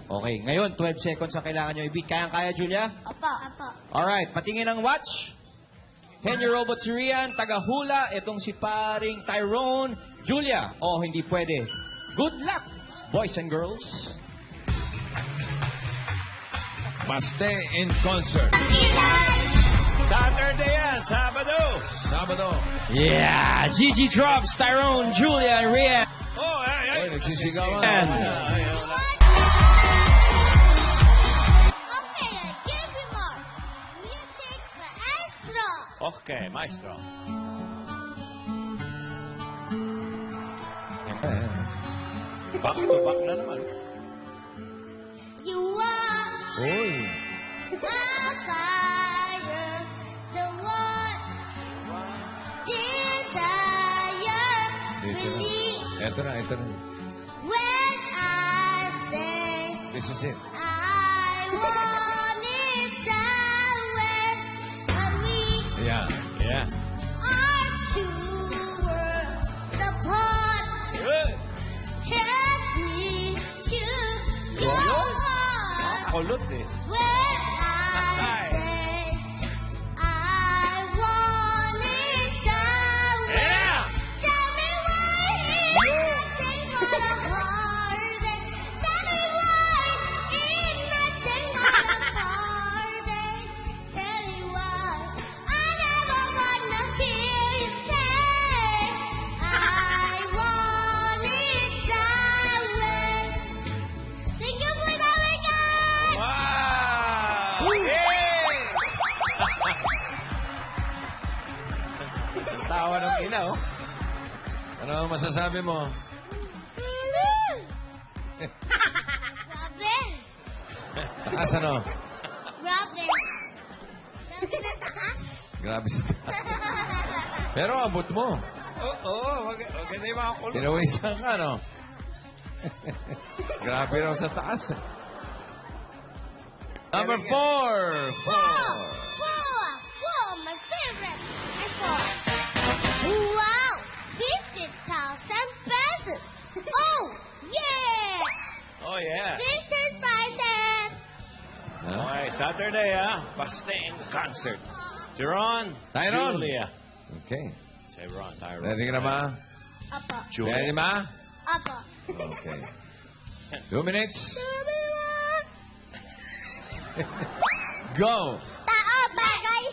Okay, ngayon, 12 seconds ang kailangan nyo i-beat. Kayang-kaya, Julia? Opo. Opo. Alright, patingin ang watch. Henry Robot si Rian, taga-hula. Itong si paring Tyrone. Julia, hindi pwede. Good luck, boys and girls. Paste in concert. Saturday yan, Sabado. Yeah! Gigi Drops, Tyrone, Julia, and Rian. Ay, nagsisigawan. And Okay, I give you more. Music maestro. Okay, maestro. Back to back na naman. You are Uy. my fire, the one desire. Believe Ito na. when I say This is it. I want it that way. But we Yeah. Yeah. are two worlds apart. Good. Can we choose your heart? Kulot eh. When I say I want it that way. Yeah! Tell me why it's nothing but a heartache. Tell me why it's nothing but a heartache. Tell me why I never wanna hear you say I want it that way. Thank you for the weekend. Wow! Yay! Ang tawa ng ina, oh. Ano masasabi mo? Grabe. Taas ano? Grabe. Grabe na taas. Grabe sa Pero abot mo. Oo, maganda yung mga kulot. Tinawisan ka, no? Grabe raw sa taas. Number 4. Four, my favorite. My four. Wow, 50,000 pesos. Oh, yeah. Oh, yeah. 15 prizes. Okay, Saturday, Paste in concert. Tyrone, Tyrone. Julia. Okay. Tyrone. Ready ka na ba? Apo. Ready ma? Apo. Okay. 2 minutes. Go! Tao, bagay,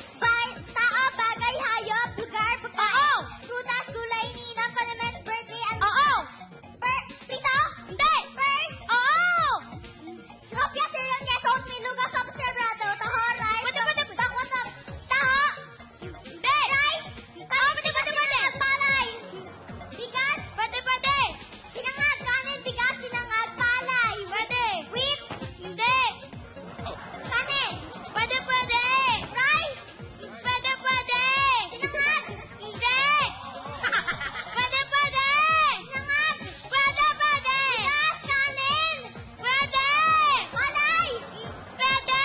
hayop, lugar, pagkain. Prutas, gulay, ninang, condiments, birthday, and... Pito? Hindi! First? Hopya, cereal, queso, oatmeal, lugas, sopas, cebrado, taho, rice, taho. Hindi! Rice. Pwede. Palay. Bigas. Pwede. Sinangag, kanin, bigas, sinangag, palay. Pwede. Wheat. Hindi. Kanin. Pwede. Rice. Pwede. Sinangag. Hindi. Pwede. Sinangag. Pwede. Bigas, kanin. Pwede. Palay. Pwede.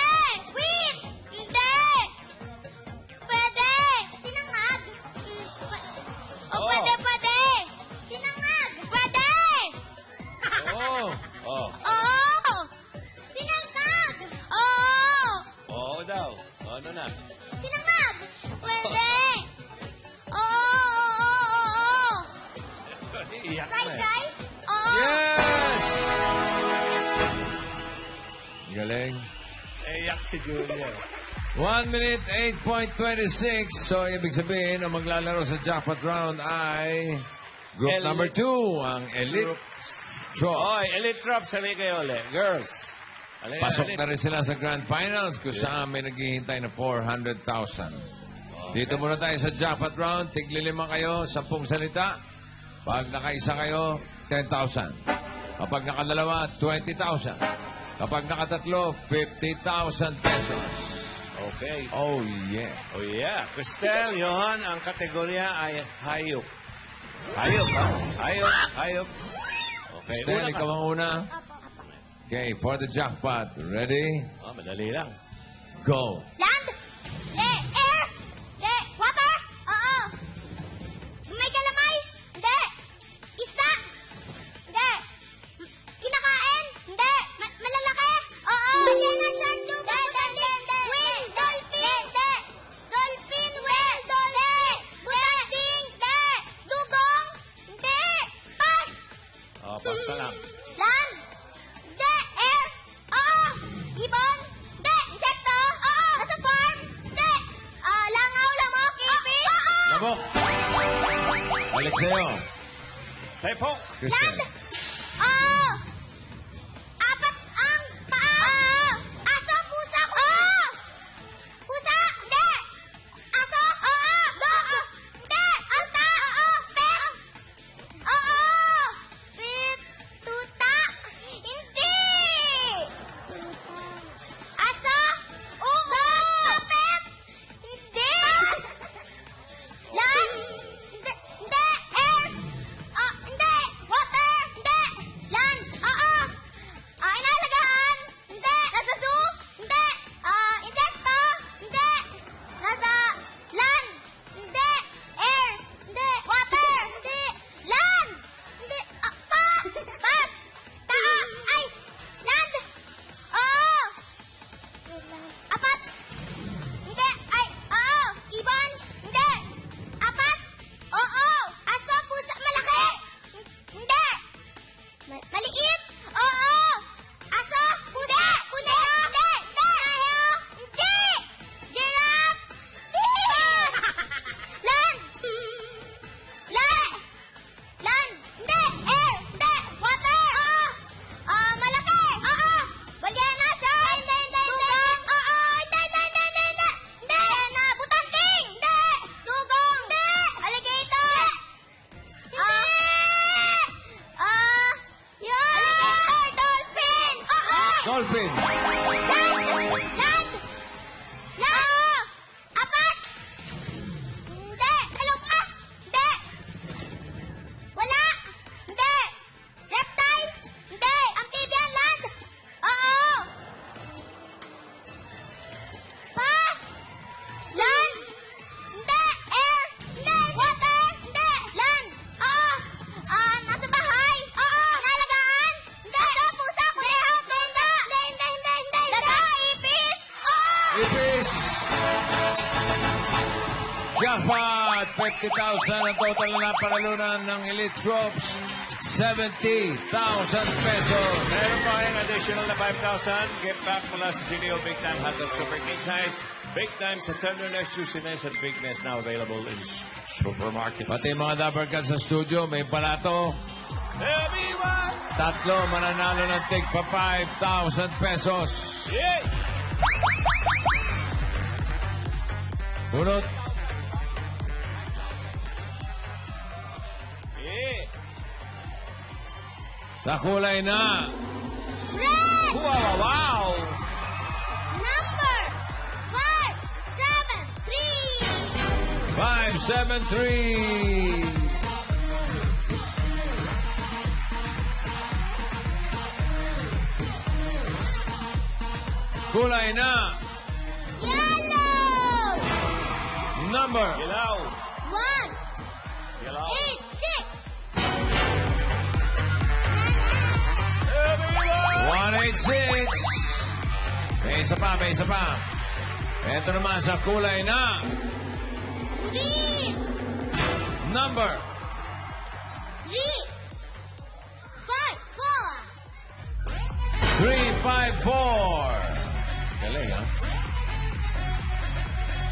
Wheat. Hindi. Pwede. Sinangag. Pwede. Sinangag. Pwede. Oh! Oh, Oo. Sinangag. Oo. oo daw. Ano na? Sinangag. Pwede. Oo. Iyak Right, na eh. guys? Oo. Yes! Galing. Iyak si Julia. 1 minute, 8.26. So, ibig sabihin, ang maglalaro sa jackpot round ay group Elite. number 2, ang Elite Draw. Oy, Elite Drops, halika kayo ulit. Girls. Halika, Pasok Elite. na rin sila sa Grand Finals kung saan may naghihintay na 400,000. Dito muna tayo sa jackpot round. Tigli-5 kayo, 10 salita. Pag nakaisa kayo, 10,000. Kapag nakadalawa, 20,000. Kapag nakatatlo, 50,000 pesos. Okay. Oh, yeah. Oh yeah. Cristel, yun, ang kategorya ay hayop. Hayop, ha? Hayop. Okay, Stel, una ka. ikaw ang una. Okay, for the jackpot. Ready? Oh, madali lang. Go. Land. Air. Water. Oo. May kalamay. Hindi. Isda. Hindi. Kinakain. Hindi. Malalaki. sa'yo. Hey, po. Christian. Oh! Apat ang paa! Aso, pusa, pusa! Hindi! Aso? Oo! Dog! Hindi! Alta! Oo! Pet! Oo! Pet! Tuta! Hindi! Aso? Oo! Pet! Hindi! Land! Hindi! Hindi! Air! Hindi! Water! Hindi! Land! Oo! Inalagaan? Hindi! Nasa zoo? Hindi! Insekto? Hindi! Nasa land? Hindi! Air? Hindi! Water? Hindi! Land! Hindi! Pass! Ay! Land! Oo! Apat! Hindi! Ay! Oo! Ibon? Hindi! Apat! Oo! Aso, pusa, malaki! Hindi! Maliit? Oo! Aso, pusa, punero! Hindi! Tayo! Hindi! Giraffe? Hindi! Land! Land! Land! Hindi! Air! Hindi! Water! Oo! Malaki! Oo! Baliana siya! Hindi! Dugong! Oo! Hindi! Hindi! Butangking! Hindi! Dugong! Hindi! Alligator! Yun! Alligator! Dolphin! Oo! Dolphin. Land! Land! Land! Apat! Hindi! Talong ka! Hindi! Wala! Hindi! Reptile! Hindi! Amphibian land! Oo! Pass! Land! Hindi! Air! Hindi! Water! Hindi! Land! Oo! Nasa bahay! Oo! Nalagaan! Hindi! Aso, pusa, kuneho, tuta! Hindi! Dada! Ipis! Oo! Ipis. Jackpot! 50,000 ang total na naparalunan ng Elite Troops. 70,000 pesos. Meron pa kayong additional na 5,000. Get back mula sa CDO Big Time Hotdog Super King Size. Big Time sa tenderness, juiciness, at bigness now available in supermarkets. Pati mga Dapper Cats sa studio, may palato. Everyone! Tatlo mananalo ng tig pa 5,000 pesos. Yeah! Bunot. Yeah! Sa kulay na. Red! Wow! Number 573! 573. Kulay na. Yellow! Number. Yellow! 1, Yellow! 8, 6!186. May isa pa. Ito naman sa kulay na. Green! Number. 3, 5, 4! 354. Galing, ha?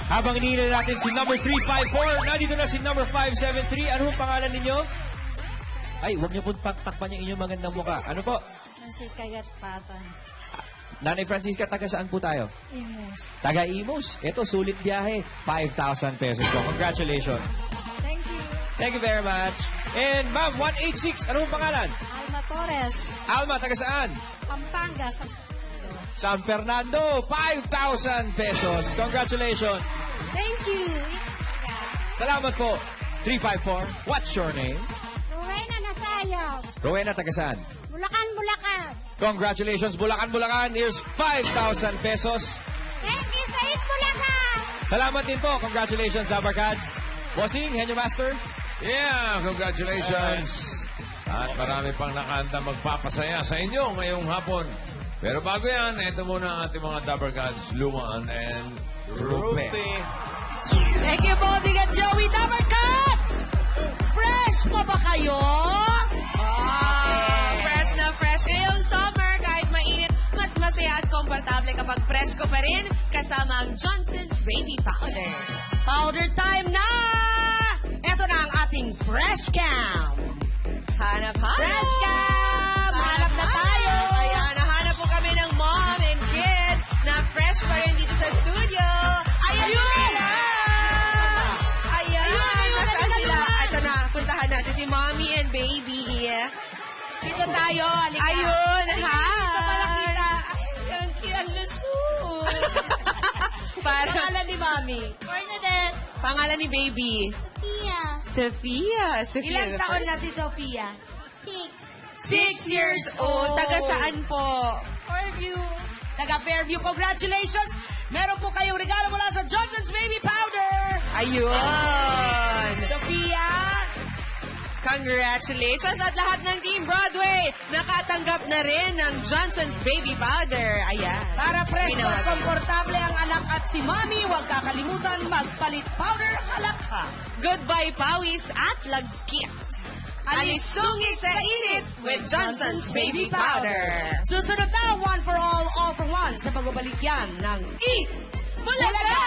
Habang iniinala natin si number 354, nandito na si number 573. Ano ang pangalan ninyo? Ay, huwag niyo po takpan yung inyong magandang muka. Ano po? Nasi kagat patan. Nanay Francisca, taga saan po tayo? Imus. Taga Imus. Ito, sulit biyahe. 5,000 pesos po. Congratulations. Thank you. Thank you very much. And ma'am, 186. Ano ang pangalan? Alma Torres. Alma, taga saan? Pampanga. San Fernando. 5,000 pesos. Congratulations. Thank you. Salamat po. 354. What's your name? Rowena Nasayaw. Rowena, taga saan? Bulacan, Bulacan. Congratulations, Bulacan, Bulacan. Here's 5,000 pesos. Thank you, Said Bulacan. Salamat din po. Congratulations, Zabarkads. Bossing, Henyo Master. Yeah, congratulations. At marami pang nakahanda magpapasaya sa inyo ngayong hapon. Pero bago yan, ito muna ang ating mga Dapper Cats, Luman and Rupe. Thank you, Bossing at Joey Dapper Cats. Fresh pa ba kayo? Fresh na fresh. Ngayong summer, kahit mainit, mas masaya at komportable kapag presko pa rin kasama ang Johnson's Baby Powder. Powder time na! Ito na ang ating ating Fresh Cam. Hanap. Fresh Cam! Hanap na tayo! Ayan, nahanap po kami ng mom and kid na fresh pa rin dito sa studio. Ayan po sila! Ayan, nasaan sila? Ito na, puntahan natin si mommy and baby. Dito tayo, halika. Ayun, hi! Ito malakita. Ang kiyang lusot. Pangalan ni Mami. Bernadette. Pangalan ni baby. Sophia. Sophia. Ilang the taon first. na si Sofia? 6. 6 years old. Taga saan po? Fairview. Taga Fairview. Congratulations! Meron po kayong regalo mula sa Johnson's Baby Powder. Ayun. Sofia. Congratulations at lahat ng Team Broadway. Nakatanggap na rin ng Johnson's Baby Powder. Ayan. Para presko at Pinawagan. komportable ang anak at si Mami, huwag kakalimutan magpalit powder alak ka. Goodbye pawis at lagkit. Alisungit sa init with Johnson's Baby Powder. Susunod na, one for all for one sa pagbabalik yan ng Eat Bulaga!